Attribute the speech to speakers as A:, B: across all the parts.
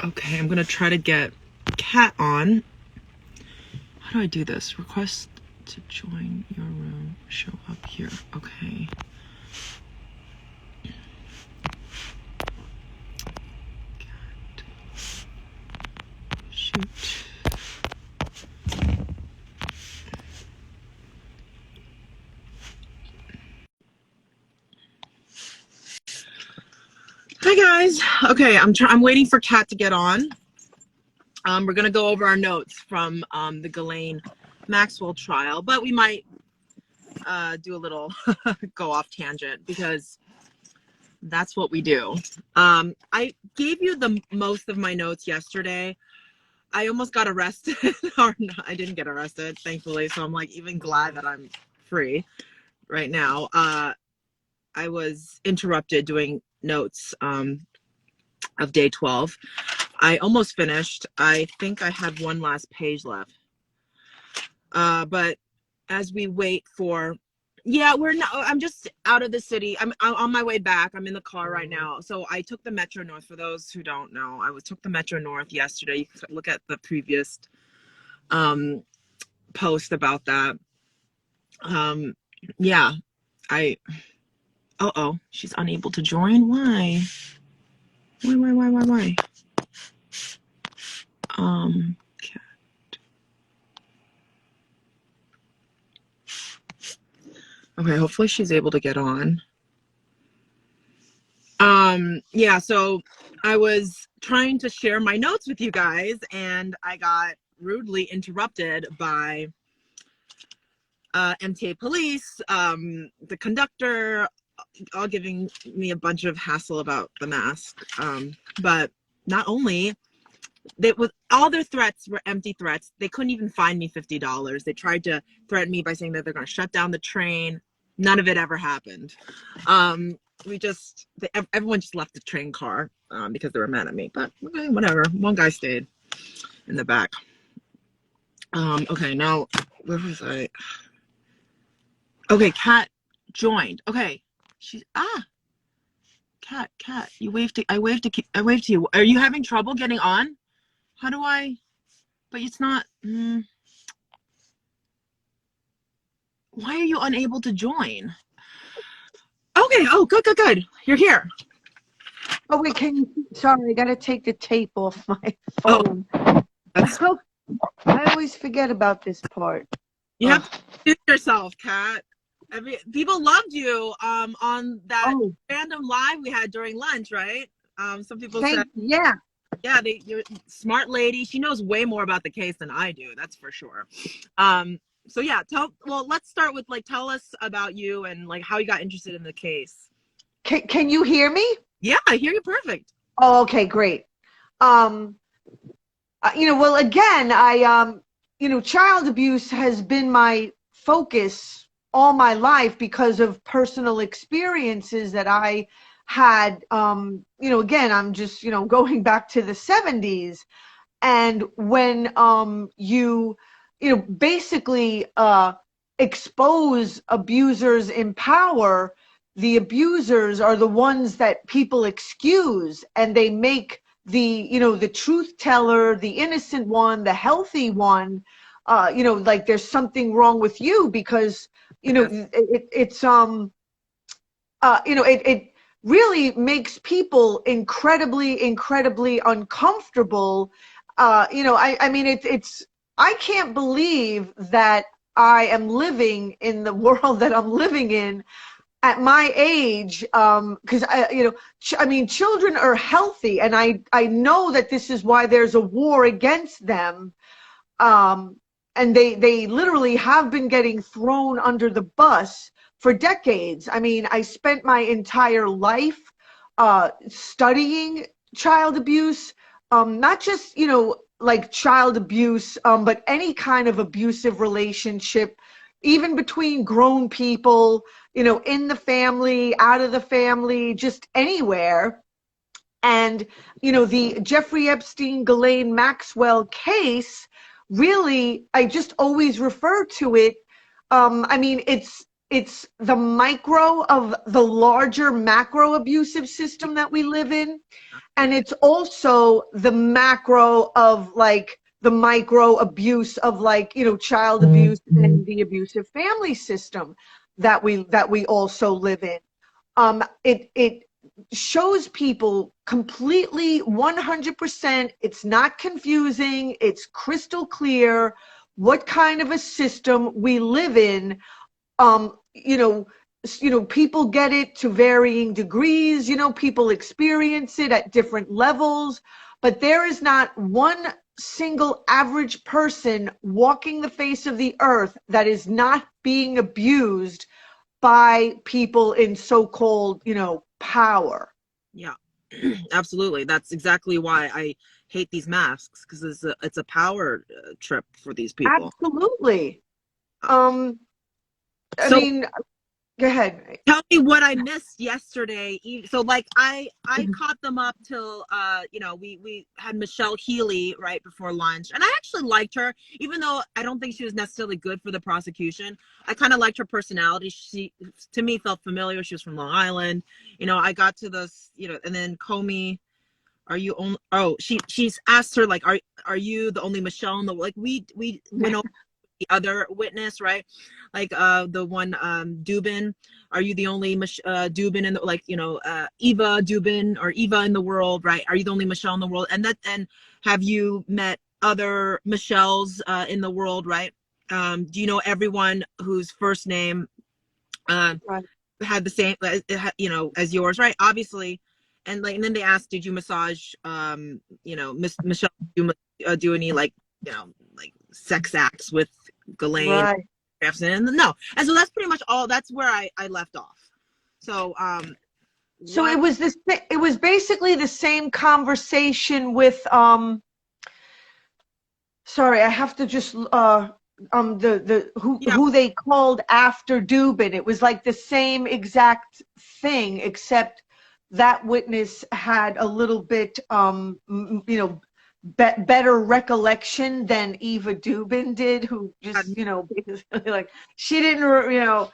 A: Okay, I'm gonna try to get Kat on. How do I do this? Request to join your room. Show up here. Okay. Kat. Shoot. Hi guys. Okay, I'm waiting for Kat to get on. We're gonna go over our notes from the Ghislaine Maxwell trial, but we might do a little go off tangent because that's what we do. I gave you the most of my notes yesterday. I almost got arrested, or no, I didn't get arrested, thankfully. So I'm like even glad that I'm free right now. I was interrupted doing notes of day 12. I almost finished. I think I had one last page left. But as we wait for, I'm just out of the city. I'm on my way back. I'm in the car right now. So I took the Metro North. For those who don't know, took the Metro North yesterday. You can look at the previous post about that. Yeah, she's unable to join. Why? Why? Okay, hopefully she's able to get on. Yeah, so I was trying to share my notes with you guys and I got rudely interrupted by MTA police, the conductor, all giving me a bunch of hassle about the mask. But not only, all their threats were empty threats. They couldn't even fine me $50. They tried to threaten me by saying that they're going to shut down the train. None of it ever happened. Everyone just left the train car because they were mad at me. But okay, whatever. One guy stayed in the back. Okay, now where was I? Okay, Kat joined. Okay, Kat, you waved to. I waved to you. Are you having trouble getting on? How do I? But it's not. Why are you unable to join? Okay. Oh, good. You're here.
B: Oh, wait, sorry, I gotta take the tape off my phone. Oh, I always forget about this part.
A: You have to do yourself, Kat. People loved you on that random live we had during lunch, right? Some people said,
B: yeah,
A: you're a smart lady. She knows way more about the case than I do. That's for sure. So yeah, let's start with tell us about you and how you got interested in the case.
B: Can you hear me?
A: Yeah, I hear you perfect.
B: Oh, okay, great. Well, again, child abuse has been my focus all my life because of personal experiences that I had. Again, I'm just, going back to the 70s. And when you basically expose abusers in power, the abusers are the ones that people excuse, and they make the truth teller, the innocent one, the healthy one, like there's something wrong with you because it really makes people incredibly uncomfortable. I can't believe that I am living in the world that I'm living in at my age, because children are healthy, and I know that this is why there's a war against them, and they literally have been getting thrown under the bus for decades. I mean, I spent my entire life studying child abuse, not just like child abuse, but any kind of abusive relationship, even between grown people, in the family, out of the family, just anywhere. And, the Jeffrey Epstein, Ghislaine Maxwell case, really, I just always refer to it. It's it's the micro of the larger macro abusive system that we live in. And it's also the macro of like the micro abuse of like, you know, child abuse and the abusive family system that we also live in. It shows people completely 100%. It's not confusing. It's crystal clear what kind of a system we live in. People get it to varying degrees, people experience it at different levels, but there is not one single average person walking the face of the earth that is not being abused by people in so-called, power.
A: Yeah, absolutely. That's exactly why I hate these masks, because it's a power trip for these people.
B: Absolutely. I
A: So
B: mean, go ahead.
A: tell me what I missed yesterday. So like I caught them up till we had Michelle Healy right before lunch, and I actually liked her, even though I don't think she was necessarily good for the prosecution. I kind of liked her personality. She, to me, felt familiar. She was from Long Island. I got to this, and then Comey, are you only? Oh, she's asked her like, are you the only Michelle in the, like, we went over the other witness, right? Like the one Dubin, are you the only Dubin in the, like, Eva Dubin or Eva in the world, right? Are you the only Michelle in the world? And have you met other Michelles in the world, right? Do you know everyone whose first name right. had the same as yours, right? Obviously. And then they asked, did you massage Michelle, do any like sex acts with Ghislaine?
B: Right.
A: And no. And so that's pretty much all. That's where I left off. So
B: it was basically the same conversation with sorry, I have to just who they called after Dubin. It was like the same exact thing, except that witness had a little bit better recollection than Eva Dubin did, who just, basically, like, she didn't,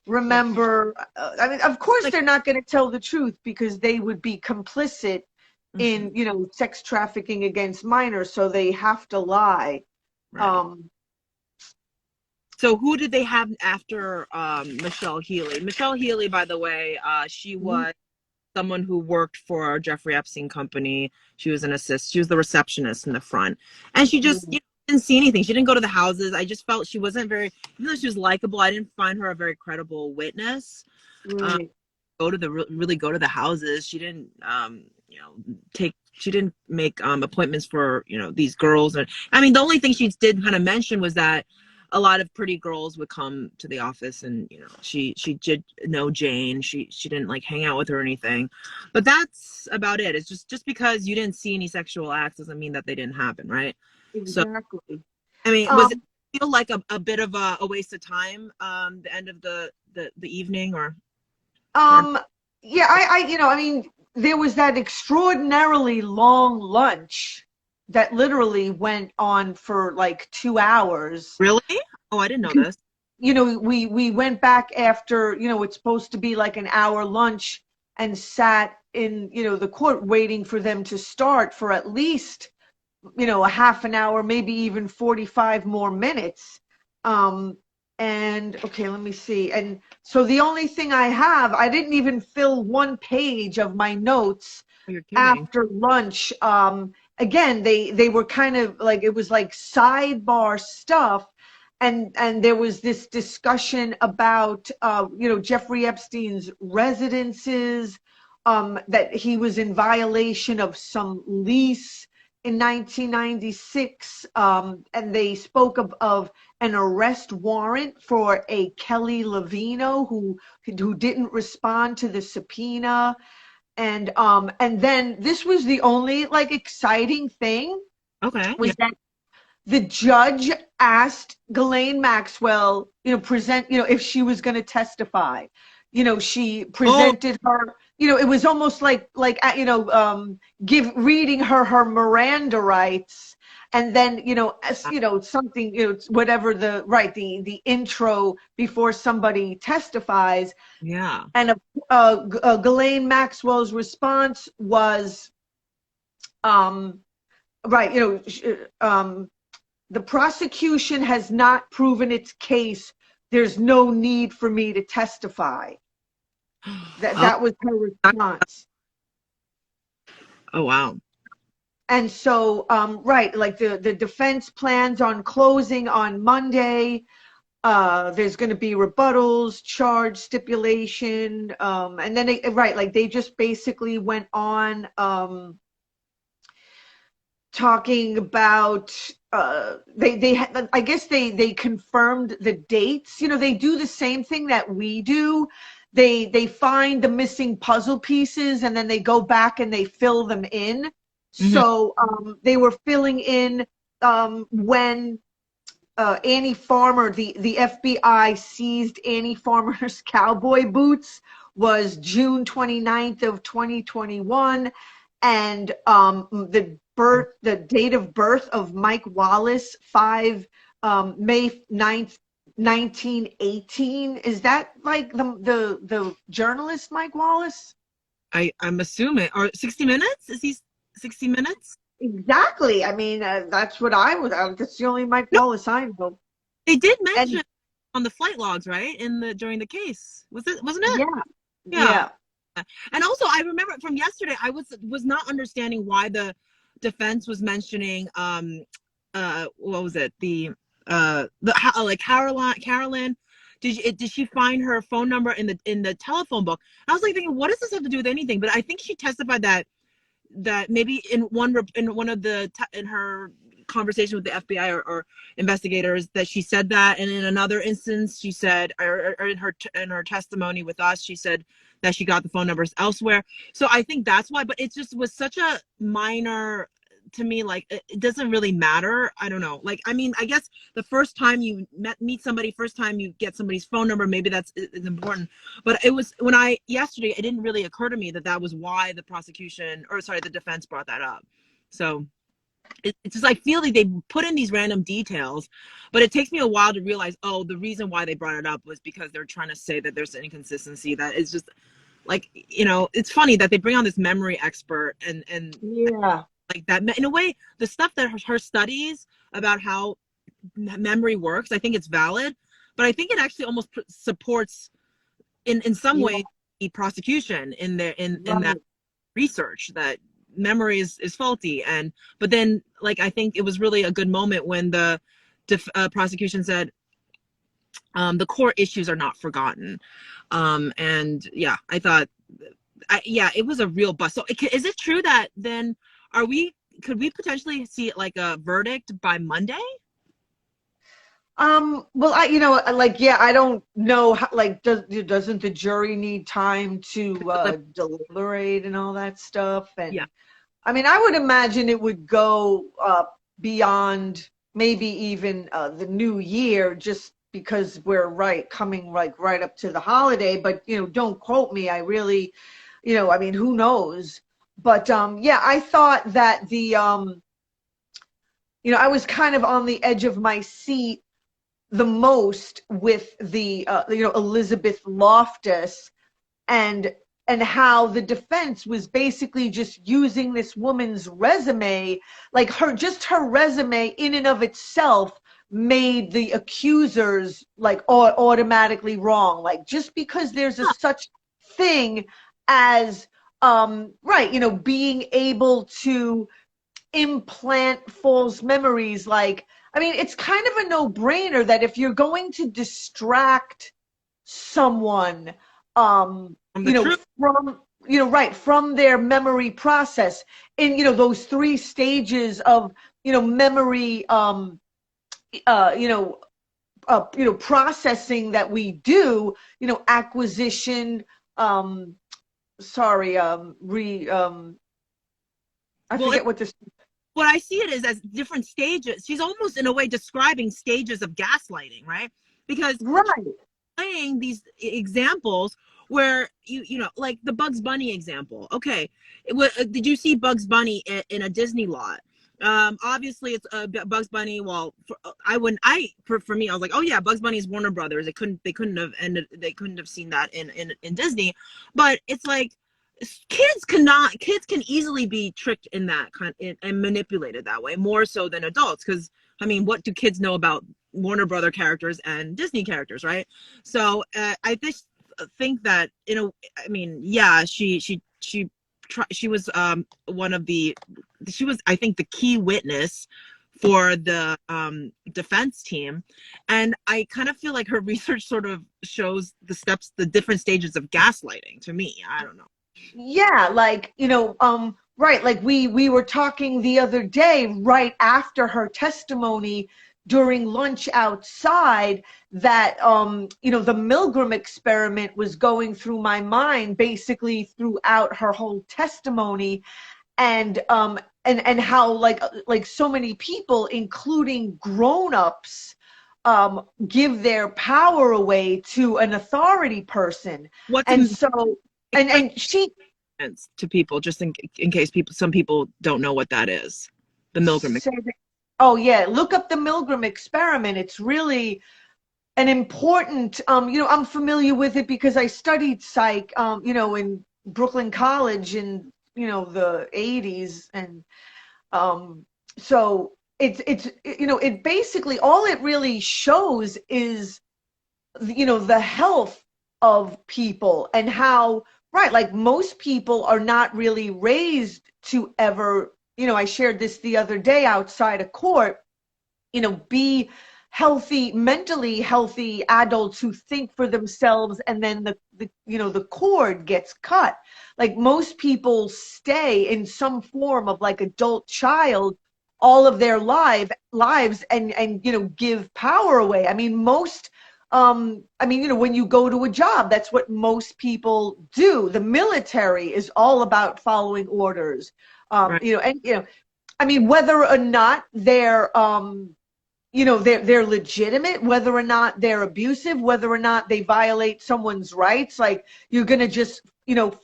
B: remember. I mean, of course, they're not going to tell the truth because they would be complicit in, sex trafficking against minors, so they have to lie.
A: Right. So who did they have after Michelle Healy? Michelle Healy, by the way, she was someone who worked for Jeffrey Epstein company. She was an assist. She was the receptionist in the front, and she just didn't see anything. She didn't go to the houses. I just felt she wasn't very, even though she was likable, I didn't find her a very credible witness.
B: Right.
A: Really go to the houses. She didn't, she didn't make appointments for these girls. And I mean, the only thing she did kind of mention was that a lot of pretty girls would come to the office, and she did know Jane. She didn't like hang out with her or anything, but that's about it. It's just because you didn't see any sexual acts doesn't mean that they didn't happen, right?
B: Exactly.
A: So, I mean, was it feel like a bit of a waste of time, the end of the evening, or?
B: Yeah, I mean, there was that extraordinarily long lunch that literally went on for like 2 hours.
A: Really? Oh, I didn't know this.
B: We went back after, it's supposed to be like an hour lunch, and sat in, the court waiting for them to start for at least, a half an hour, maybe even 45 more minutes. And okay, let me see. And so the only thing I didn't even fill one page of my notes after lunch. Again, they were kind of like, it was like sidebar stuff. And there was this discussion about, Jeffrey Epstein's residences, that he was in violation of some lease in 1996. And they spoke of an arrest warrant for a Kelly Lavino who didn't respond to the subpoena. And then this was the only like exciting thing.
A: Okay.
B: Was that the judge asked Ghislaine Maxwell, present, if she was going to testify. She presented her, it was almost like reading her Miranda rights. and then, something, whatever the intro before somebody testifies.
A: Yeah.
B: And Ghislaine Maxwell's response was, right, the prosecution has not proven its case. There's no need for me to testify. That was her response.
A: Oh, wow.
B: And so, right, like the defense plans on closing on Monday. There's going to be rebuttals, charge stipulation, and then they just basically went on talking about I guess they confirmed the dates. They do the same thing that we do. They find the missing puzzle pieces and then they go back and they fill them in. Mm-hmm. So they were filling in when Annie Farmer, the FBI seized Annie Farmer's cowboy boots, was June 29th of 2021, and the date of birth of Mike Wallace, May 9th, 1918. Is that like the journalist Mike Wallace?
A: I'm assuming. Or 60 Minutes? Is he 60 Minutes?
B: Exactly. I mean, that's what that's the only Mike Wallace I know.
A: They did mention on the flight logs, right? During the case. Wasn't it?
B: Yeah.
A: And also, I remember from yesterday, I was not understanding why the defense was mentioning what was it? Carolyn. Did she find her phone number in the telephone book? I was like thinking, what does this have to do with anything? But I think she testified that maybe in her conversation with the FBI or investigators that she said that, and in another instance she said, or in her testimony with us, she said that she got the phone numbers elsewhere. So I think that's why, but it just was such a minor to me, like it doesn't really matter. I don't know. Like, I mean, I guess the first time you meet somebody, first time you get somebody's phone number, maybe that's important. But it was yesterday, it didn't really occur to me that was why the defense brought that up. So it's just, I feel like they put in these random details, but it takes me a while to realize, oh, the reason why they brought it up was because they're trying to say that there's an inconsistency. That is just like, it's funny that they bring on this memory expert and
B: yeah.
A: Like that, in a way, the stuff that her studies about how memory works, I think it's valid, but I think it actually almost supports, in some way, the prosecution in that research that memory is faulty. But then, like, I think it was really a good moment when the prosecution said, the core issues are not forgotten, and yeah, I thought, it was a real bust. So, is it true that then? Could we potentially see it like a verdict by Monday?
B: Well, I don't know how, doesn't the jury need time to deliberate and all that stuff? And yeah, I mean, I would imagine it would go beyond maybe even the new year, just because we're coming right up to the holiday. But don't quote me. I really, I mean, who knows? But I thought that I was kind of on the edge of my seat the most with the Elizabeth Loftus and how the defense was basically just using this woman's resume, like her resume in and of itself made the accusers automatically wrong. Like, just because there's such thing as being able to implant false memories. Like, I mean, it's kind of a no-brainer that if you're going to distract someone, from their memory process in, those 3 stages of, memory, processing that we do, acquisition, I forget what this.
A: What I see it is as different stages. She's almost in a way describing stages of gaslighting, right? Because playing these examples where like the Bugs Bunny example. Okay, did you see Bugs Bunny in a Disney lot? Obviously it's Bugs Bunny. Well, for me, I was like, oh yeah, Bugs Bunny is Warner Brothers. They couldn't have seen that in Disney. But it's like kids can easily be tricked in that and manipulated that way more so than adults. Because I mean, what do kids know about Warner Brother characters and Disney characters, right? So I just think that I mean, yeah, she was she was, I think, the key witness for the defense team, and I kind of feel like her research sort of shows the different stages of gaslighting to me. I don't know.
B: Yeah, like, right, like we were talking the other day right after her testimony during lunch outside that the Milgram experiment was going through my mind basically throughout her whole testimony, and how like so many people, including grown-ups, give their power away to an authority person. And so and she
A: to people, just in case some people don't know what that is, the Milgram experiment.
B: Oh yeah, look up the Milgram experiment. It's really an important, I'm familiar with it because I studied psych, in Brooklyn College in, the 80s. And so it basically, all it really shows is, the health of people and how, right, like most people are not really raised to ever, I shared this the other day outside of court, be healthy, mentally healthy adults who think for themselves, and then the cord gets cut. Like most people stay in some form of like adult child all of their lives and give power away. I mean, when you go to a job, that's what most people do. The military is all about following orders. Right. I mean, whether or not they're legitimate, whether or not they're abusive, whether or not they violate someone's rights, like you're going to just,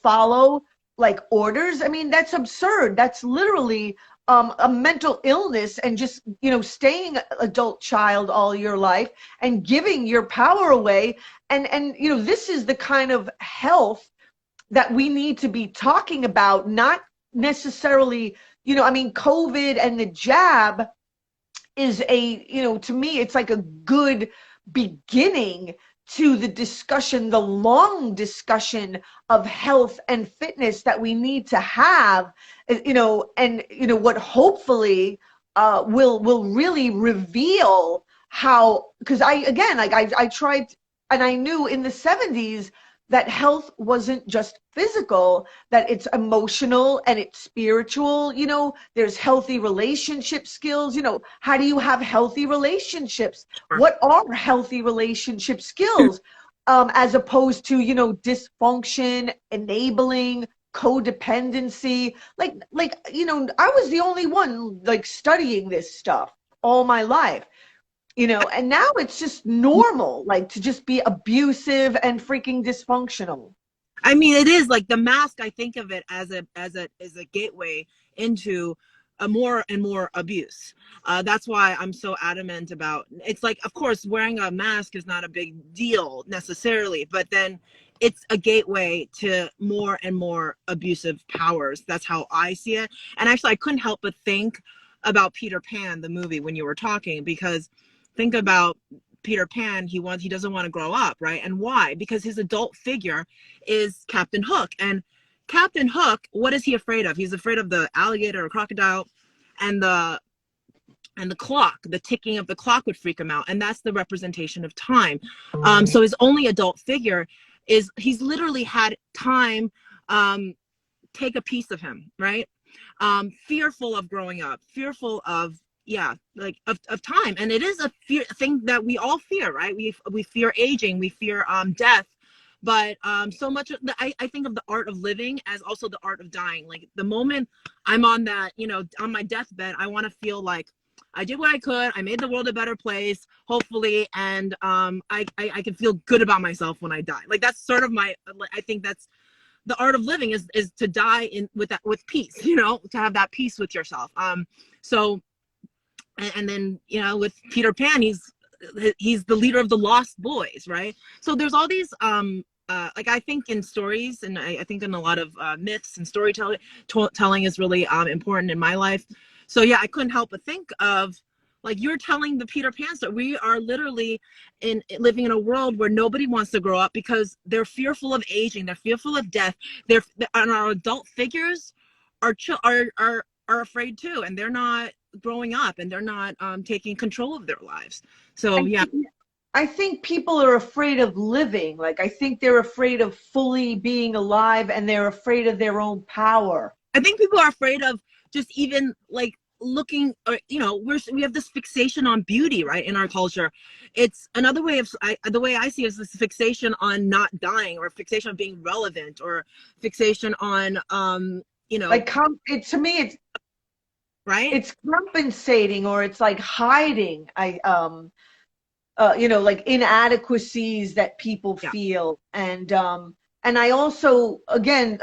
B: follow like orders. I mean, that's absurd. That's literally a mental illness, and just, staying adult child all your life and giving your power away. And this is the kind of health that we need to be talking about, not necessarily, COVID and the jab is to me, it's like a good beginning to the discussion, the long discussion of health and fitness that we need to have, and what hopefully will really reveal how, because I tried, and I knew in the 70s that health wasn't just physical, that it's emotional and it's spiritual. There's healthy relationship skills. How do you have healthy relationships? What are healthy relationship skills? As opposed to, dysfunction, enabling, codependency. Like, I was the only one like studying this stuff all my life. And now it's just normal, like, to just be abusive and freaking dysfunctional.
A: I mean, it is like the mask. I think of it as a gateway into a more and more abuse. That's why I'm so adamant about. It's like, of course, wearing a mask is not a big deal necessarily, but then it's a gateway to more and more abusive powers. That's how I see it. And actually, I couldn't help but think about Peter Pan, the movie, when you were talking, because think about Peter Pan. He doesn't want to grow up, right? And why? Because his adult figure is Captain Hook. And Captain Hook, what is he afraid of? He's afraid of the alligator or crocodile, and the clock. The ticking of the clock would freak him out. And that's the representation of time. So his only adult figure is, he's literally had time take a piece of him, right? Fearful of growing up, fearful of of time. And it is a thing that we all fear, right? We fear aging, we fear death, but so much of I think of the art of living as also the art of dying. Like the moment I'm on that, on my deathbed, I want to feel like I did what I could, I made the world a better place, hopefully, and I can feel good about myself when I die. Like that's sort of I think that's the art of living is to die in with that, with peace, you know, to have that peace with yourself. So and then, you know, with Peter Pan, he's the leader of the lost boys, right? So there's all these like, I think in stories, and I think in a lot of myths and storytelling, telling is really important in my life. So yeah, I couldn't help but think of, like, you're telling the Peter Pan story. We are literally living in a world where nobody wants to grow up because they're fearful of aging, they're fearful of death. And our adult figures are afraid too, and they're not growing up, and they're not taking control of their lives. So yeah.
B: I think people are afraid of living. Like, I think they're afraid of fully being alive, and they're afraid of their own power.
A: I think people are afraid of just even like looking, or, you know, we have this fixation on beauty, right, in our culture. It's another way of, the way I see it is this fixation on not dying, or fixation on being relevant, or fixation on you know,
B: Like, to me, it's
A: right,
B: it's compensating, or it's like hiding. You know, like inadequacies that people
A: yeah,
B: feel. And I also, again,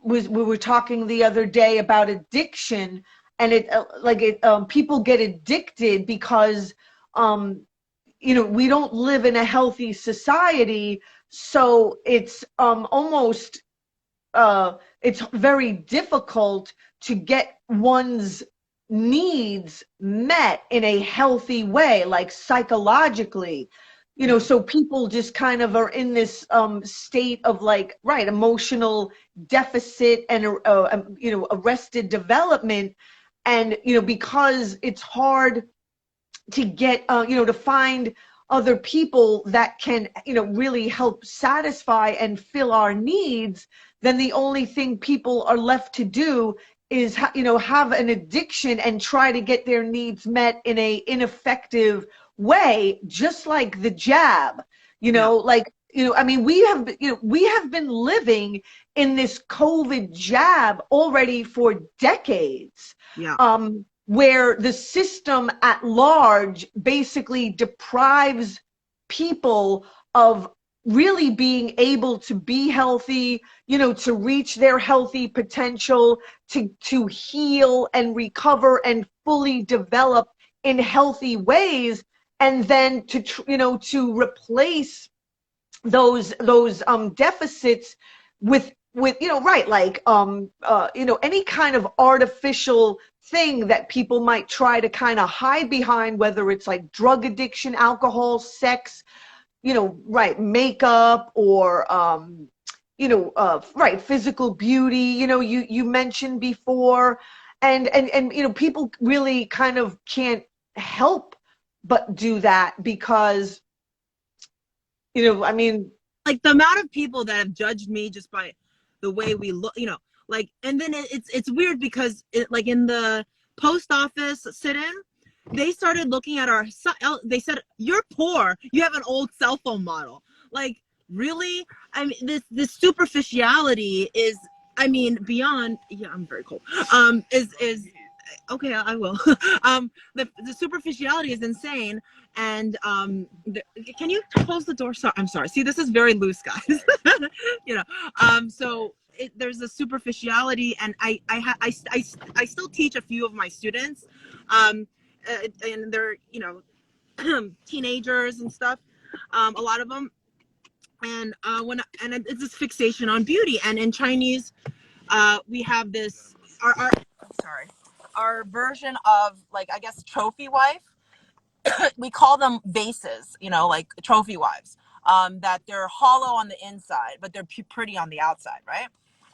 B: we were talking the other day about addiction, and people get addicted because, you know, we don't live in a healthy society. So it's almost, it's very difficult to get one's needs met in a healthy way, like psychologically, you know. So people just kind of are in this state of, like, right, emotional deficit and you know, arrested development. And, you know, because it's hard to get, you know, to find other people that can, you know, really help satisfy and fill our needs, then the only thing people are left to do is, you know, have an addiction and try to get their needs met in a ineffective way, just like the jab, you
A: yeah,
B: know. Like, you know, I mean, we have been living in this COVID jab already for decades,
A: yeah,
B: where the system at large basically deprives people of really being able to be healthy, you know, to reach their healthy potential, to heal and recover and fully develop in healthy ways, and then to, you know, to replace those deficits with, you know, right, like, you know, any kind of artificial thing that people might try to kind of hide behind, whether it's like drug addiction, alcohol, sex, you know, right, makeup, or you know, right, physical beauty, you know, you mentioned before. And you know, people really kind of can't help but do that, because, you know, I mean,
A: like the amount of people that have judged me just by the way we look, you know, like, and then it's weird because like in the post office sit-in, they started looking at they said, you're poor, you have an old cell phone model. Like, really? I mean, this superficiality is, I mean, beyond. Yeah, I'm very cold. Is okay, I will. The superficiality is insane. And can you close the door? Sorry, I'm sorry. See, this is very loose, guys. You know, so there's a superficiality, and I still teach a few of my students, and they're, you know, teenagers and stuff, a lot of them. And it's this fixation on beauty. And in Chinese, we have this, our I'm sorry, our version of, like, I guess, trophy wife. We call them vases, you know, like trophy wives, that they're hollow on the inside, but they're pretty on the outside, right?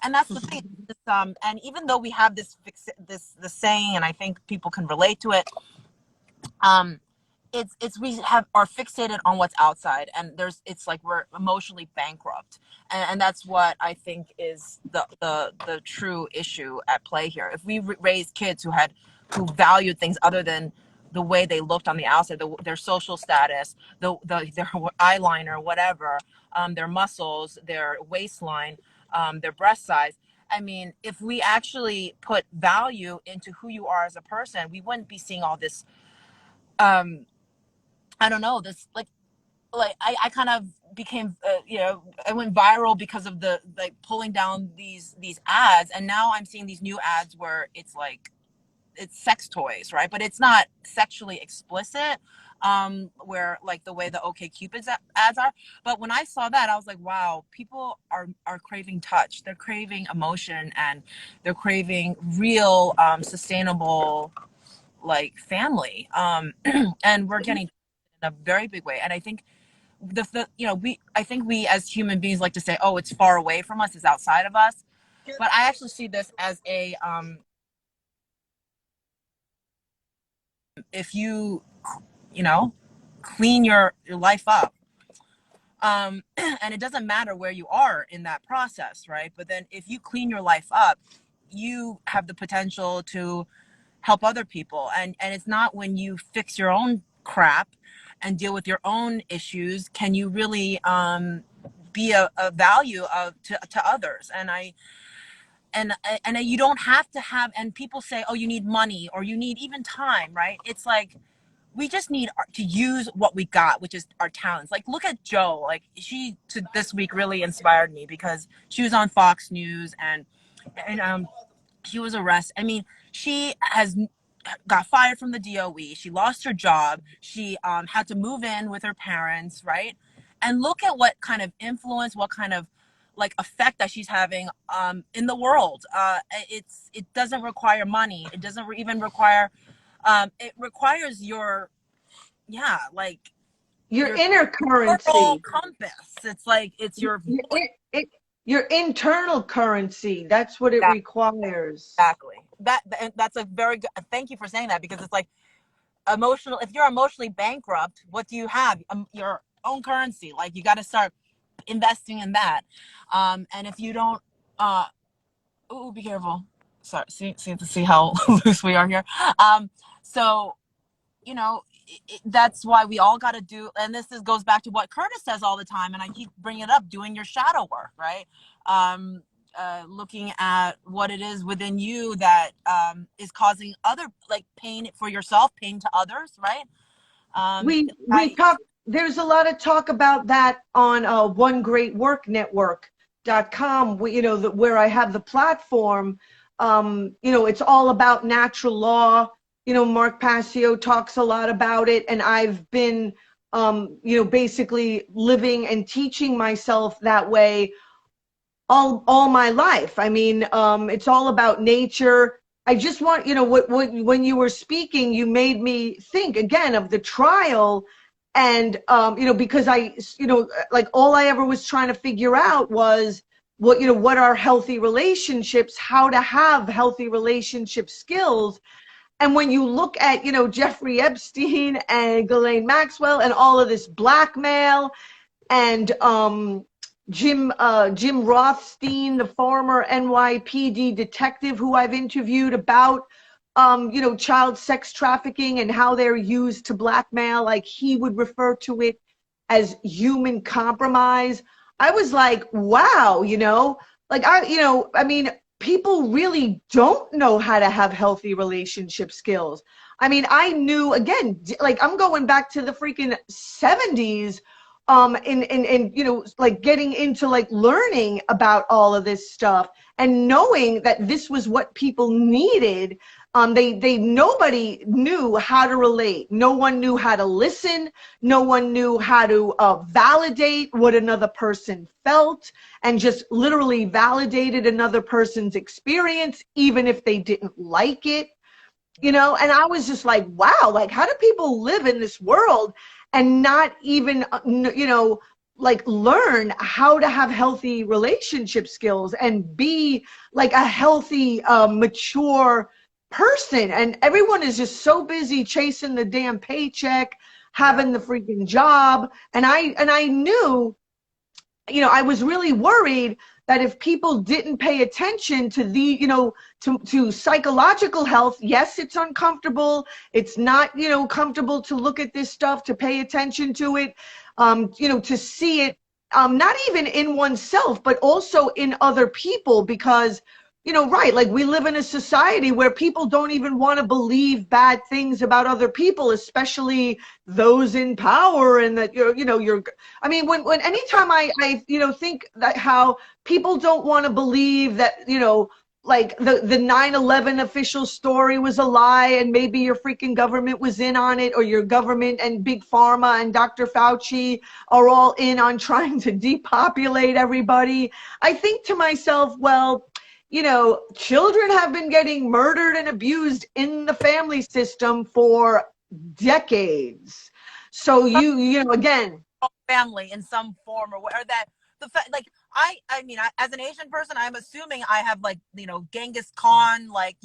A: And that's the thing. And even though we have this saying, and I think people can relate to it, um, it's we are fixated on what's outside, and it's like we're emotionally bankrupt, and that's what I think is the true issue at play here. If we raise kids who valued things other than the way they looked on the outside, their social status, their eyeliner, whatever, their muscles, their waistline, their breast size. I mean, if we actually put value into who you are as a person, we wouldn't be seeing all this, I don't know, this, like I kind of became, you know, I went viral because of the, like, pulling down these ads, and now I'm seeing these new ads where it's like, it's sex toys, right? But it's not sexually explicit, where like the way the OK Cupid's ads are. But when I saw that, I was like, wow, people are craving touch. They're craving emotion, and they're craving real, sustainable, like, family. And we're getting in a very big way. And I think you know, I think we as human beings like to say, oh, it's far away from us, it's outside of us. But I actually see this as a, if you, you know, clean your life up, and it doesn't matter where you are in that process, right? But then if you clean your life up, you have the potential to help other people. And it's not when you fix your own crap and deal with your own issues can you really, be a value to others. And you don't have to have, and people say, oh, you need money or you need even time, right? It's like, we just need to use what we got, which is our talents. Like, look at Joe. Like, this week really inspired me because she was on Fox News, and she was arrested. I mean, she got fired from the DOE. She lost her job. She had to move in with her parents, right? And look at what kind of influence, what kind of, like, effect that she's having in the world. It doesn't require money. It doesn't even require. It requires your, yeah, like,
B: Your
A: your
B: inner
A: moral
B: currency.
A: compass. It's like, it's your,
B: Your internal currency. That's what it requires.
A: exactly. That's a very good. Thank you for saying that, because it's like, emotional. If you're emotionally bankrupt, what do you have? Your own currency. Like, you got to start investing in that. And if you don't, ooh, be careful. Sorry, see how loose we are here. So, you know, that's why we all got to do, and goes back to what Curtis says all the time, and I keep bringing it up, doing your shadow work, right? Looking at what it is within you that, is causing other, like, pain for yourself, pain to others, right?
B: We talk, there's a lot of talk about that on One Great Work Network.com, where I have the platform. It's all about natural law. Mark Passio talks a lot about it, and I've been basically living and teaching myself that way all my life. I mean, it's all about nature. I just want, when you were speaking, you made me think again of the trial. And, because like, all I ever was trying to figure out was what are healthy relationships, how to have healthy relationship skills. And when you look at, Jeffrey Epstein and Ghislaine Maxwell and all of this blackmail, and Jim Rothstein, the former NYPD detective who I've interviewed about, child sex trafficking and how they're used to blackmail, like he would refer to it as human compromise. I was like, wow, I mean, people really don't know how to have healthy relationship skills. I mean, I knew, again, like, I'm going back to the freaking 70s, like, getting into, like, learning about all of this stuff and knowing that this was what people needed. Nobody knew how to relate. No one knew how to listen. No one knew how to validate what another person felt, and just literally validated another person's experience, even if they didn't like it. And I was just like, wow, like, how do people live in this world and not even, like, learn how to have healthy relationship skills and be like a healthy, mature person? And everyone is just so busy chasing the damn paycheck, having the freaking job. And I knew, I was really worried that if people didn't pay attention to to psychological health, yes, it's uncomfortable. It's not, comfortable to look at this stuff, to pay attention to it, to see it, not even in oneself, but also in other people, because right, like we live in a society where people don't even want to believe bad things about other people, especially those in power. And that I mean, when anytime I think that how people don't want to believe that, like the 9/11 official story was a lie, and maybe your freaking government was in on it, or your government and big pharma and Dr. Fauci are all in on trying to depopulate everybody. I think to myself, well, children have been getting murdered and abused in the family system for decades. So again,
A: family in some form, or that the fact, like I mean, as an Asian person, I'm assuming I have, like, Genghis Khan, like,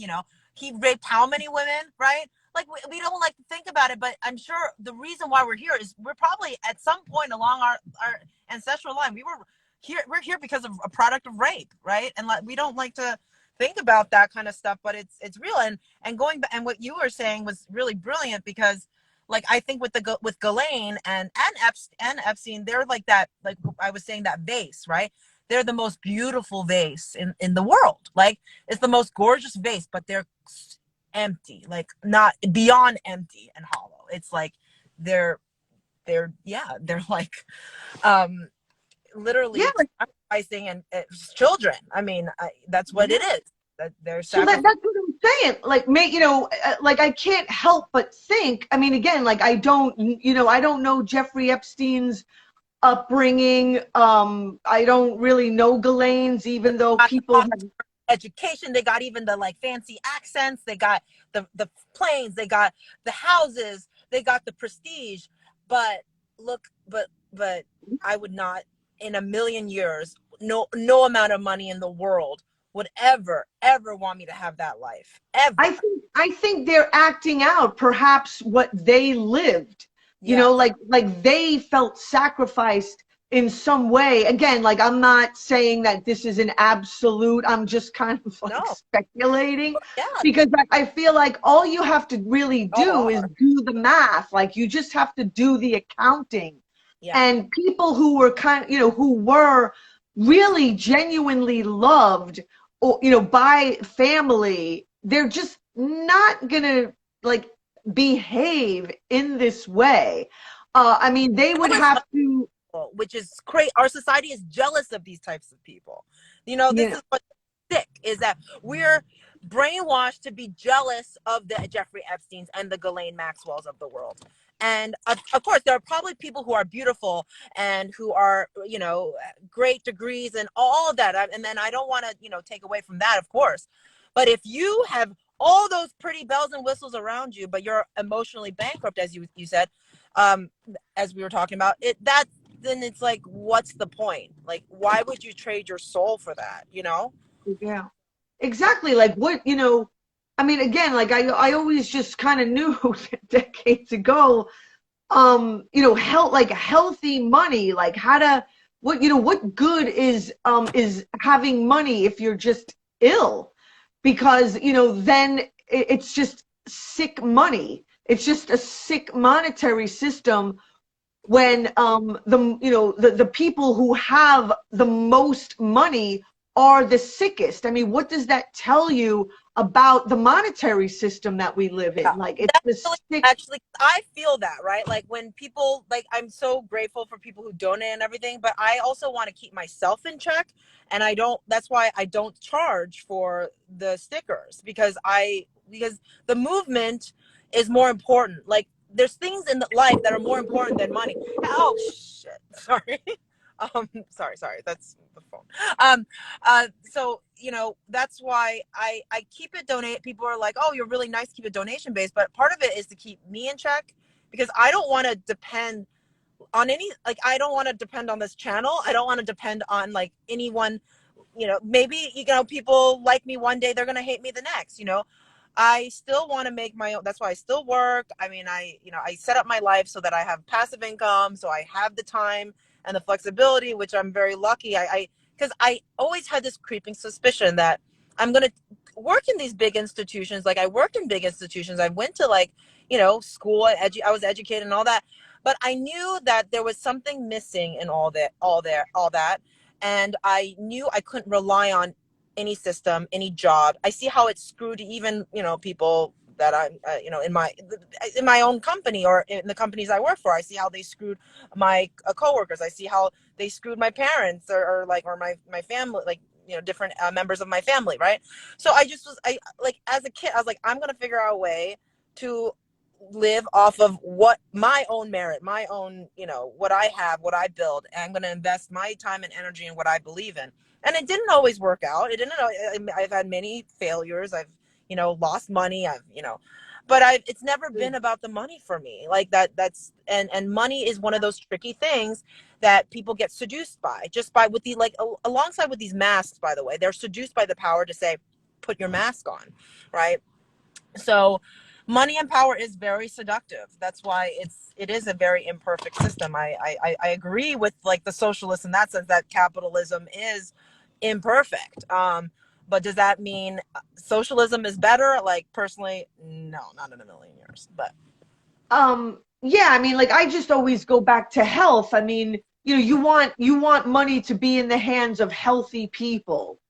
A: he raped how many women, right? Like, we don't like to think about it, but I'm sure the reason why we're here is we're probably at some point along our ancestral line, we're here because of a product of rape, right? And we don't like to think about that kind of stuff, but it's real. And going back, and what you were saying was really brilliant, because, like, I think with Ghislaine and Epstein, they're like that, like I was saying, that vase, right? They're the most beautiful vase in the world. Like, it's the most gorgeous vase, but they're empty, like, not beyond empty and hollow. It's like they're like, literally
B: yeah.
A: sacrificing and children. I mean, that's what it is. That they're
B: So
A: sacrificing.
B: that's what I'm saying. Like, like I can't help but think. I mean, again, like I don't know Jeffrey Epstein's upbringing. I don't really know Ghislaine's, even though people have
A: Education, they got even the, like, fancy accents, they got the planes, they got the houses, they got the prestige. But look, but I would not in a million years, no amount of money in the world would ever want me to have that life, ever.
B: I think they're acting out perhaps what they lived.
A: Yeah.
B: Like they felt sacrificed in some way. Again, like I'm not saying that this is an absolute, I'm just kind of like speculating,
A: Yeah.
B: because I feel like all you have to really do is do the math. Like you just have to do the accounting.
A: Yeah.
B: And people who were who were really genuinely loved, or by family, they're just not gonna like behave in this way. I mean, they would have to,
A: which is crazy. Our society is jealous of these types of people. This is what's sick, is that we're brainwashed to be jealous of the Jeffrey Epsteins and the Ghislaine Maxwells of the world. And of course, there are probably people who are beautiful and who are, great degrees and all of that. And then I don't want to, take away from that, of course. But if you have all those pretty bells and whistles around you, but you're emotionally bankrupt, as you said, as we were talking about it, then it's like, what's the point? Like, why would you trade your soul for that?
B: Yeah, exactly. Like what, I mean, again, like I always just kind of knew decades ago, healthy money, like what good is having money if you're just ill? Because, then it's just sick money. It's just a sick monetary system when the people who have the most money are the sickest. I mean, what does that tell you about the monetary system that we live in? Like, it's the sick.
A: Actually, I feel that, right? Like, when people, like, I'm so grateful for people who donate and everything, but I also want to keep myself in check. And that's why I don't charge for the stickers, because the movement is more important. Like, there's things in life that are more important than money. Oh shit! Sorry. Sorry. That's the phone. So that's why I keep it donate. People are like, oh, you're really nice to keep it donation based, but part of it is to keep me in check, because I don't want to depend on I don't want to depend on this channel. I don't want to depend on, like, anyone. Maybe people like me one day, they're gonna hate me the next. I still want to make my own. That's why I still work. I mean, I set up my life so that I have passive income, so I have the time and the flexibility, which I'm very lucky. Because I always had this creeping suspicion that I'm going to work in these big institutions. Like, I worked in big institutions. I went to, like, school. I was educated and all that. But I knew that there was something missing in all that. And I knew I couldn't rely on any system, any job. I see how it's screwed even, people that I'm, in my own company or in the companies I work for. I see how they screwed my coworkers. I see how they screwed my parents or my family, like, different members of my family. Right. So as a kid, I was like, I'm going to figure out a way to live off of what my own merit, my own, what I have, what I build, and I'm going to invest my time and energy in what I believe in. And it didn't always work out. It didn't. I've had many failures. I've, lost money. But it's never been about the money for me. Like and money is one of those tricky things that people get seduced by, just by with the, like, alongside with these masks, by the way, they're seduced by the power to say, put your mask on. Right. So money and power is very seductive. That's why it is a very imperfect system. I agree with, like, the socialists in that sense, that capitalism is imperfect. But does that mean socialism is better? Like, personally, no, not in a million years. But
B: yeah, I mean, like, I just always go back to health. I mean, you want money to be in the hands of healthy people.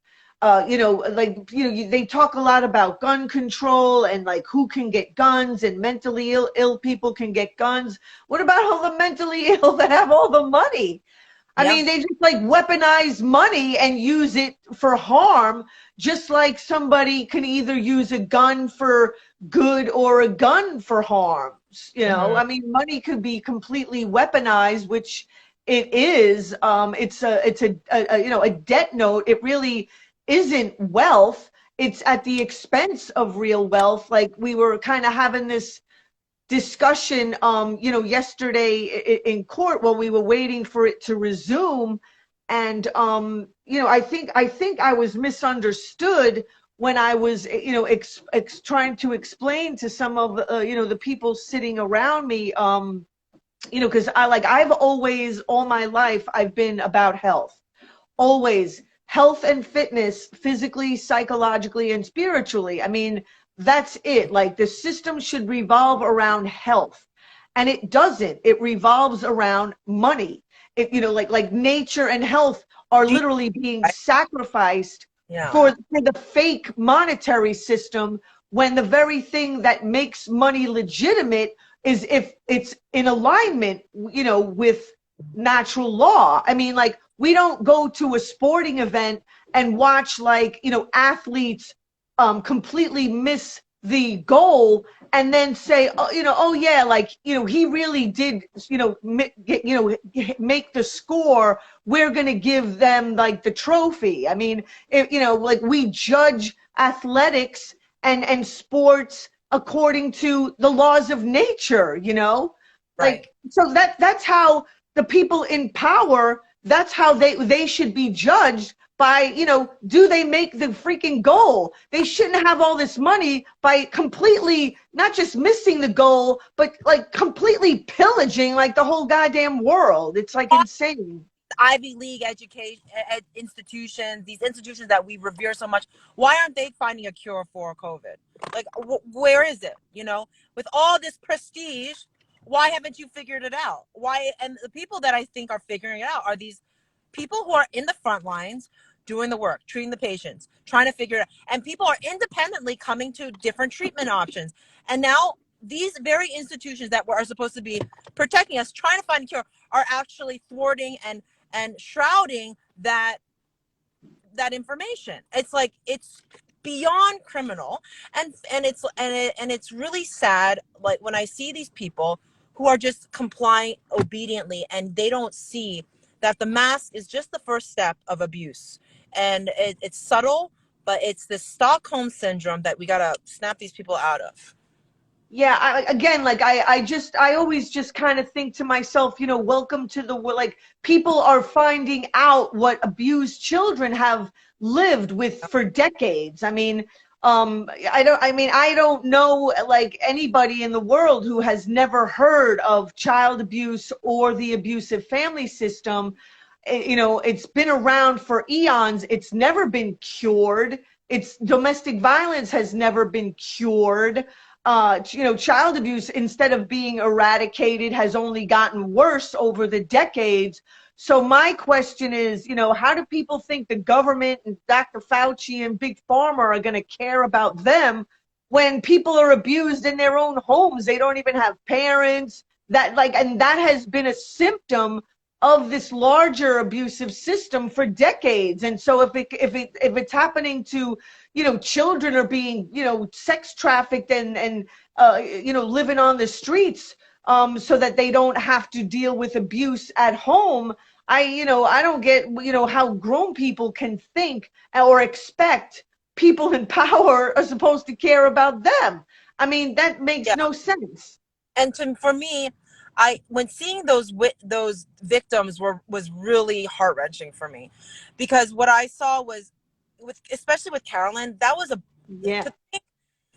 B: They talk a lot about gun control and, like, who can get guns, and mentally ill people can get guns. What about all the mentally ill that have all the money? I mean, they just, like, weaponize money and use it for harm, just like somebody can either use a gun for good or a gun for harm. I mean, money could be completely weaponized, which it is. It's a debt note. It really isn't wealth. It's at the expense of real wealth. Like, we were kind of having this discussion yesterday in court while we were waiting for it to resume. And I think I was misunderstood when I was trying to explain to some of the people sitting around me, because I've always, all my life, I've been about health. Always. Health and fitness, physically, psychologically, and spiritually. I mean, that's it. Like, the system should revolve around health, and it doesn't. It revolves around money. Like nature and health are literally being sacrificed for the fake monetary system, when the very thing that makes money legitimate is if it's in alignment, with natural law. I mean, like, we don't go to a sporting event and watch, like, athletes completely miss the goal and then say, oh yeah, like, he really did, make the score. We're going to give them, like, the trophy. I mean, like, we judge athletics and sports according to the laws of nature,
A: Right.
B: Like, so that's how the people in power, that's how they should be judged by, do they make the freaking goal? They shouldn't have all this money by completely not just missing the goal, but, like, completely pillaging, like, the whole goddamn world. It's, like, insane.
A: Ivy League education institutions, these institutions that we revere so much, why aren't they finding a cure for COVID? Like, where is it? With all this prestige, why haven't you figured it out? Why? And the people that I think are figuring it out are these people who are in the front lines, doing the work, treating the patients, trying to figure it out. And people are independently coming to different treatment options. And now these very institutions that are supposed to be protecting us, trying to find a cure, are actually thwarting and shrouding that information. It's like, it's beyond criminal, and it's really sad. Like, when I see these people who are just complying obediently, and they don't see that the mask is just the first step of abuse, and it's subtle, but it's this Stockholm syndrome that we gotta snap these people out of.
B: Yeah, I always just kind of think to myself, welcome to the world. Like, people are finding out what abused children have lived with for decades. I mean, I don't know, like, anybody in the world who has never heard of child abuse or the abusive family system. It's been around for eons. It's never been cured. Domestic violence has never been cured. child abuse, instead of being eradicated, has only gotten worse over the decades. So my question is, how do people think the government and Dr. Fauci and Big Pharma are going to care about them when people are abused in their own homes? They don't even have parents. And that has been a symptom of this larger abusive system for decades. And so if it's happening to, children are being, sex trafficked and living on the streets, so that they don't have to deal with abuse at home. I don't get, how grown people can think or expect people in power are supposed to care about them. I mean, that makes no sense.
A: And for me, when seeing those victims was really heart-wrenching for me, because what I saw was, especially with Carolyn, that was to think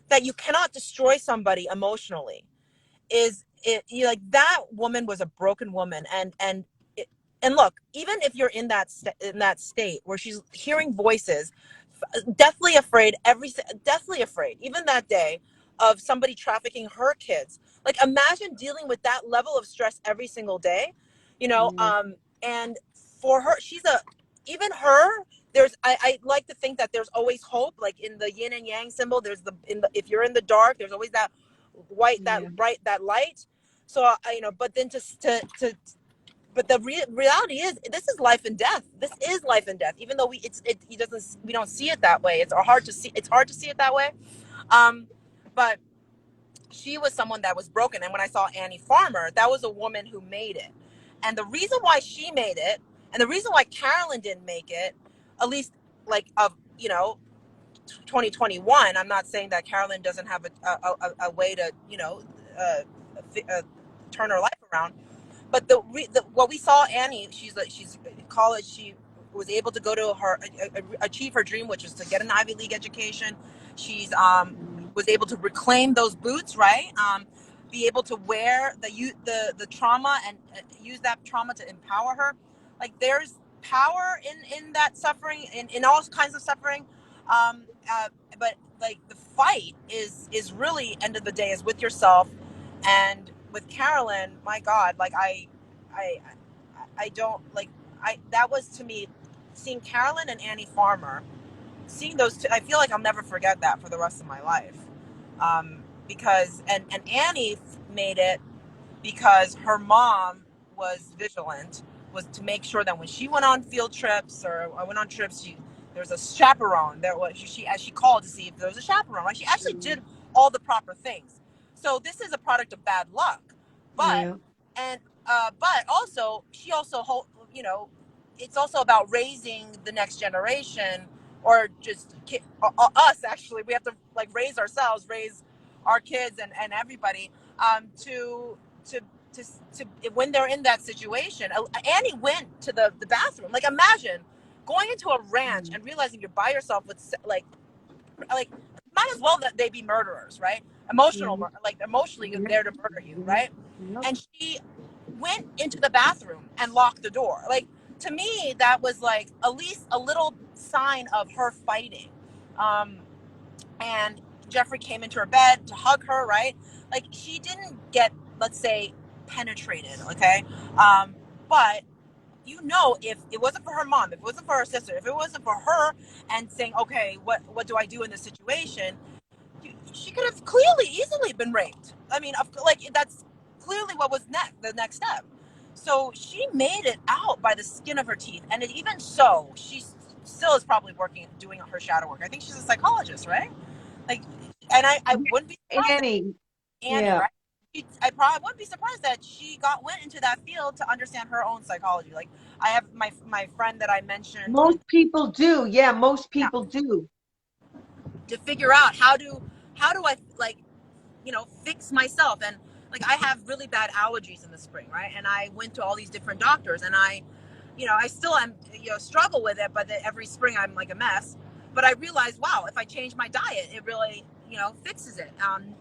A: that you cannot destroy somebody emotionally like, that woman was a broken woman. And look, even if you're in that state where she's hearing voices, deathly afraid, even that day, of somebody trafficking her kids. Like, imagine dealing with that level of stress every single day, and for her, even her, I like to think that there's always hope, like in the yin and yang symbol, if you're in the dark, there's always that that light. So but then but the reality is, this is life and death. This is life and death. Even though we don't see it that way. It's hard to see it that way. But she was someone that was broken. And when I saw Annie Farmer, that was a woman who made it. And the reason why she made it, and the reason why Carolyn didn't make it, at least like 2021. I'm not saying that Carolyn doesn't have a way to turn her life around. But what we saw, Annie, she's in college. She was able to go to achieve her dream, which is to get an Ivy League education. She's was able to reclaim those boots, right? Be able to wear the trauma and use that trauma to empower her. Like, there's power in that suffering, in all kinds of suffering. But like, the fight is really, end of the day, is with yourself. And with Carolyn, my God, like, I don't like, that was, to me, seeing Carolyn and Annie Farmer, seeing those two, I feel like I'll never forget that for the rest of my life. Because and Annie made it because her mom was vigilant, was to make sure that when she went on field trips or went on trips, there was a chaperone. There was, she called to see if there was a chaperone. Like, she actually did all the proper things. So this is a product of bad luck, but but also it's also about raising the next generation, or just us. Actually, we have to, like, raise ourselves, raise our kids and everybody, to when they're in that situation. Annie went to the bathroom. Like, imagine going into a ranch and realizing you're by yourself with like might as well that they be murderers, right? Emotionally you're there to murder you, right? And she went into the bathroom and locked the door. Like, to me, that was like at least a little sign of her fighting. And Jeffrey came into her bed to hug her, right? Like, she didn't get, let's say, penetrated, okay? But if it wasn't for her mom, if it wasn't for her sister, if it wasn't for her and saying, okay, what do I do in this situation? She could have easily been raped. I mean, like, that's clearly what was the next step. So she made it out by the skin of her teeth. And even so, she still is probably doing her shadow work. I think she's a psychologist, right? Like, and I wouldn't be surprised. Annie, right? I probably wouldn't be surprised that she went into that field to understand her own psychology. Like, I have my friend that I mentioned.
B: Most people do. Yeah, most people do.
A: To figure out how do I, like, fix myself. And like, I have really bad allergies in the spring, right? And I went to all these different doctors, and I still am, struggle with it, but every spring I'm like a mess. But I realized, wow, if I change my diet, it really, fixes it,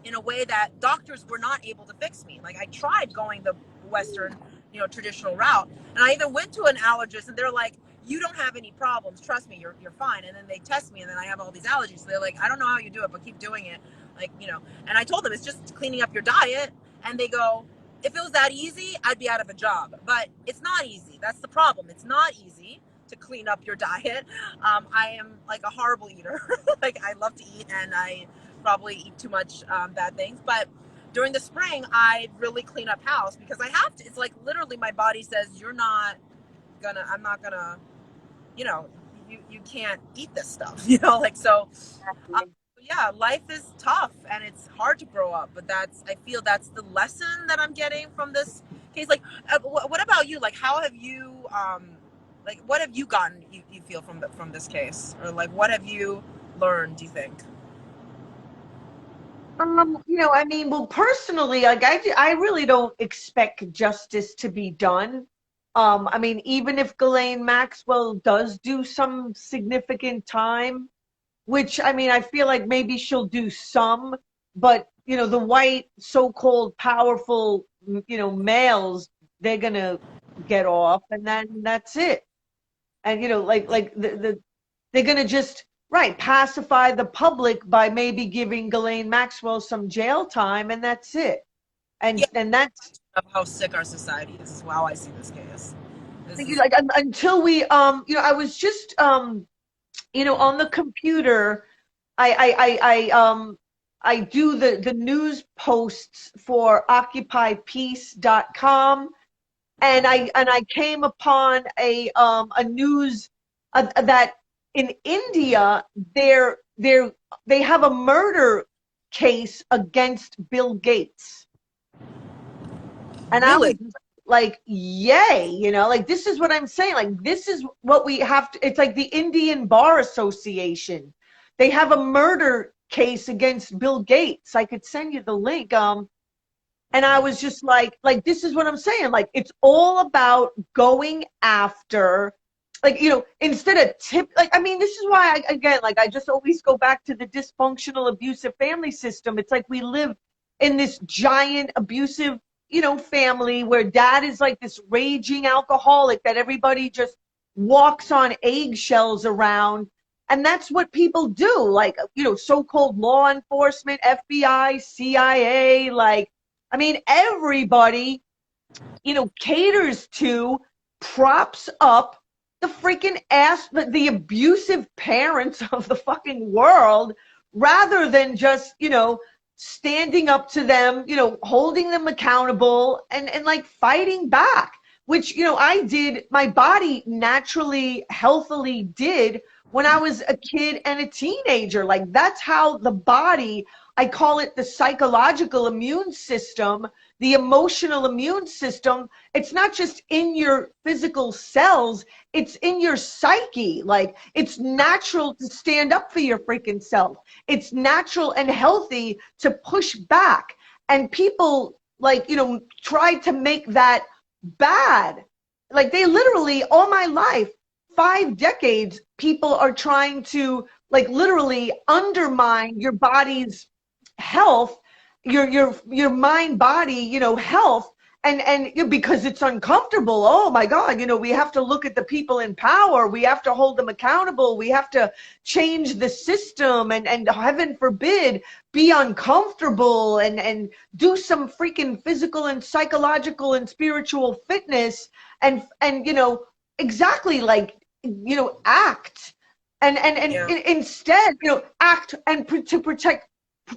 A: in a way that doctors were not able to fix me. Like, I tried going the Western, traditional route, and I even went to an allergist, and they're like, you don't have any problems, trust me, you're fine. And then they test me, and then I have all these allergies. So they're like, I don't know how you do it, but keep doing it. Like, you know, and I told them it's just cleaning up your diet. And they go, if it was that easy, I'd be out of a job. But it's not easy. That's the problem. It's not easy to clean up your diet. I am like a horrible eater. Like, I love to eat, and I probably eat too much bad things. But during the spring, I really clean up house because I have to. It's like literally my body says, I'm not gonna, you know, you can't eat this stuff, you know, like, so yeah, life is tough and it's hard to grow up, but I feel that's the lesson that I'm getting from this case. Like, what about you? Like, how have you, like, what have you gotten, you feel from this case? Or like, what have you learned, do you think?
B: You know, I mean, well, personally, like I really don't expect justice to be done. I mean, even if Ghislaine Maxwell does do some significant time, which I mean, I feel like maybe she'll do some, but you know, the white so-called powerful, you know, males, they're gonna get off, and then that's it. And you know, like they're gonna just right pacify the public by maybe giving Ghislaine Maxwell some jail time, and that's it.
A: Yeah,
B: And that's
A: of how sick our society is how I see this case. This is,
B: like until we you know, I was just you know, on the computer, I do the news posts for occupypeace.com, and I came upon a news that in India they have a murder case against Bill Gates. And I was
A: really?
B: like, yay, you know, like this is what I'm saying. Like this is what we have to, it's like the Indian Bar Association. They have a murder case against Bill Gates. I could send you the link. And I was just like this is what I'm saying. Like it's all about going after, like, you know, instead of like, I mean, this is why again, like I just always go back to the dysfunctional abusive family system. It's like we live in this giant abusive, you know, family where dad is like this raging alcoholic that everybody just walks on eggshells around. And that's what people do. Like, you know, so-called law enforcement, FBI, CIA, like, I mean, everybody, you know, caters to, props up the freaking ass, the abusive parents of the fucking world, rather than just, you know, standing up to them, you know, holding them accountable and like fighting back, which, you know, I did, my body naturally, healthily did when I was a kid and a teenager. Like that's how the body, I call it the psychological immune system, the emotional immune system. It's not just in your physical cells, it's in your psyche. Like it's natural to stand up for your freaking self. It's natural and healthy to push back. And people, like, you know, try to make that bad. Like they literally, all my life, 5 decades, people are trying to like literally undermine your body's health, your mind body, you know, health, and you know, because it's uncomfortable. Oh my God, you know, we have to look at the people in power, we have to hold them accountable, we have to change the system, and heaven forbid be uncomfortable and do some freaking physical and psychological and spiritual fitness, and you know, exactly, like, you know, act and
A: Yeah.
B: instead, you know, act and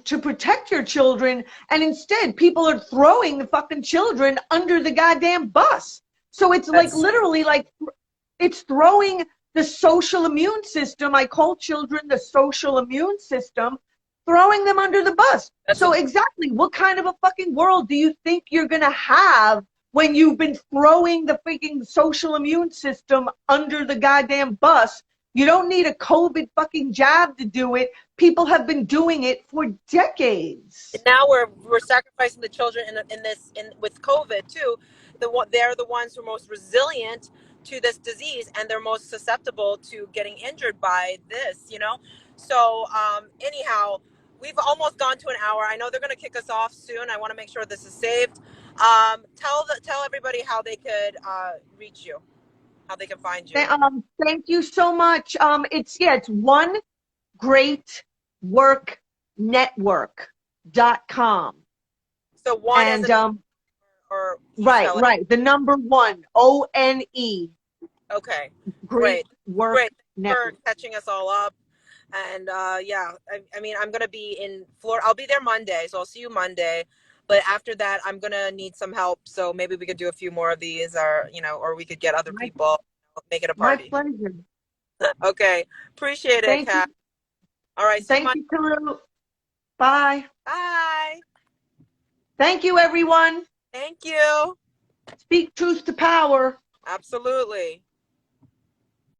B: to protect your children, and instead people are throwing the fucking children under the goddamn bus. So it's like
A: That's
B: literally like it's throwing the social immune system, I call children the social immune system, throwing them under the bus.
A: that's
B: So exactly, what kind of a fucking world do you think you're gonna have when you've been throwing the freaking social immune system under the goddamn bus? You don't need a COVID fucking jab to do it. People have been doing it for decades.
A: now we're sacrificing the children in with COVID too. They're the ones who are most resilient to this disease, and they're most susceptible to getting injured by this, you know. So anyhow, we've almost gone to an hour. I know they're going to kick us off soon. I want to make sure this is saved. Tell everybody how they could reach you, how they can find you.
B: Thank you so much. It's one great work network.com.
A: So one as
B: And
A: a or you
B: right,
A: spell it.
B: right. The number one, ONE.
A: Okay,
B: Great
A: great,
B: Work
A: great. Thanks for
B: Network.
A: catching us all up. And yeah, I mean, I'm gonna be in Florida. I'll be there Monday, so I'll see you Monday. But after that, I'm gonna need some help. So maybe we could do a few more of these, or or we could get other
B: My,
A: people, make it a
B: my
A: party.
B: pleasure.
A: Okay, appreciate it,
B: Thank
A: Kat.
B: you.
A: All right, see you
B: Thank
A: Monday.
B: you, Kirill. Bye.
A: Bye.
B: Thank you, everyone.
A: Thank you.
B: Speak truth to power.
A: Absolutely.